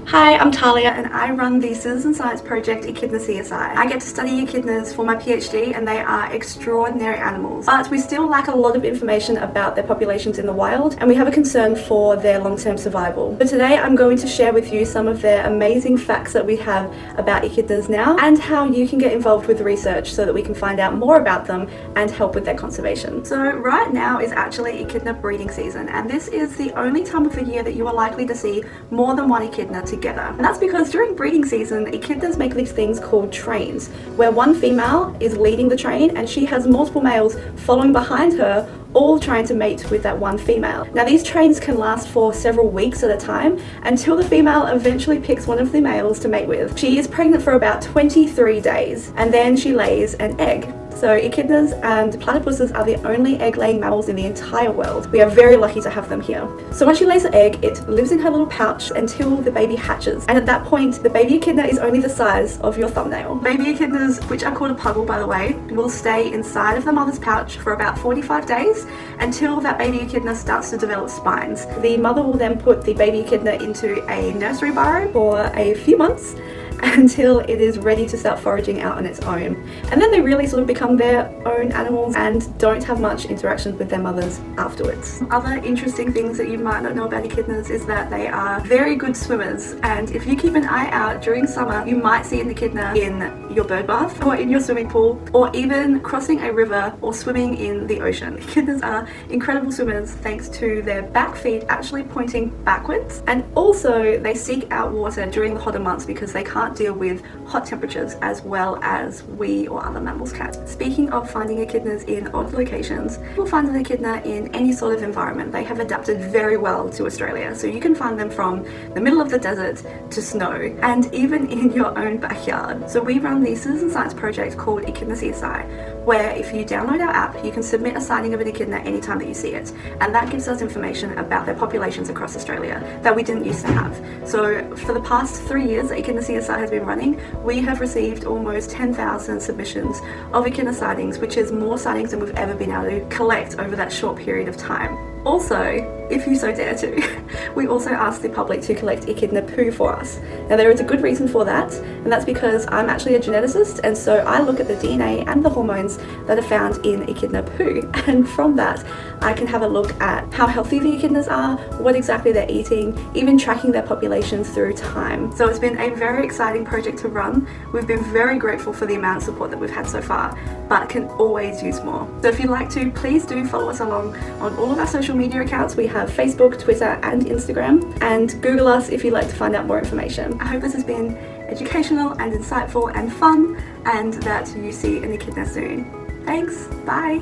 Hi, I'm Tahlia and I run the citizen science project Echidna CSI. I get to study echidnas for my PhD and they are extraordinary animals, but we still lack a lot of information about their populations in the wild and we have a concern for their long-term survival. But today I'm going to share with you some of their amazing facts that we have about echidnas now and how you can get involved with research so that we can find out more about them and help with their conservation. So right now is actually echidna breeding season, and this is the only time of the year that you are likely to see more than one echidna together. And that's because during breeding season, echidnas make these things called trains, where one female is leading the train and she has multiple males following behind her, all trying to mate with that one female. Now these trains can last for several weeks at a time until the female eventually picks one of the males to mate with. She is pregnant for about 23 days and then she lays an egg. So echidnas and platypuses are the only egg-laying mammals in the entire world. We are very lucky to have them here. So when she lays the egg, it lives in her little pouch until the baby hatches. And at that point, the baby echidna is only the size of your thumbnail. Baby echidnas, which are called a puggle by the way, will stay inside of the mother's pouch for about 45 days until that baby echidna starts to develop spines. The mother will then put the baby echidna into a nursery burrow for a few months until it is ready to start foraging out on its own. And then they really sort of become their own animals and don't have much interaction with their mothers afterwards. Other interesting things that you might not know about echidnas is that they are very good swimmers, and if you keep an eye out during summer, you might see an echidna in your bird bath or in your swimming pool or even crossing a river or swimming in the ocean. Echidnas are incredible swimmers thanks to their back feet actually pointing backwards, and also they seek out water during the hotter months because they can't deal with hot temperatures as well as we or other mammals can. Speaking of finding echidnas in odd locations, you'll find an echidna in any sort of environment. They have adapted very well to Australia, so you can find them from the middle of the desert to snow and even in your own backyard. So we run the citizen science project called Echidna CSI, where if you download our app, you can submit a sighting of an echidna anytime that you see it, and that gives us information about their populations across Australia that we didn't used to have. So for the past 3 years that Echidna CSI has been running, we have received almost 10,000 submissions of echidna sightings, which is more sightings than we've ever been able to collect over that short period of time. Also, if you so dare to, we also ask the public to collect echidna poo for us. Now there is a good reason for that, and that's because I'm actually a geneticist, and so I look at the DNA and the hormones that are found in echidna poo, and from that I can have a look at how healthy the echidnas are, what exactly they're eating, even tracking their populations through time. So it's been a very exciting project to run. We've been very grateful for the amount of support that we've had so far, but can always use more. So if you'd like to, please do follow us along on all of our social media accounts. We have Facebook, Twitter and Instagram, and Google us if you'd like to find out more information. I hope this has been educational and insightful and fun, and that you see an echidna soon. Thanks, bye!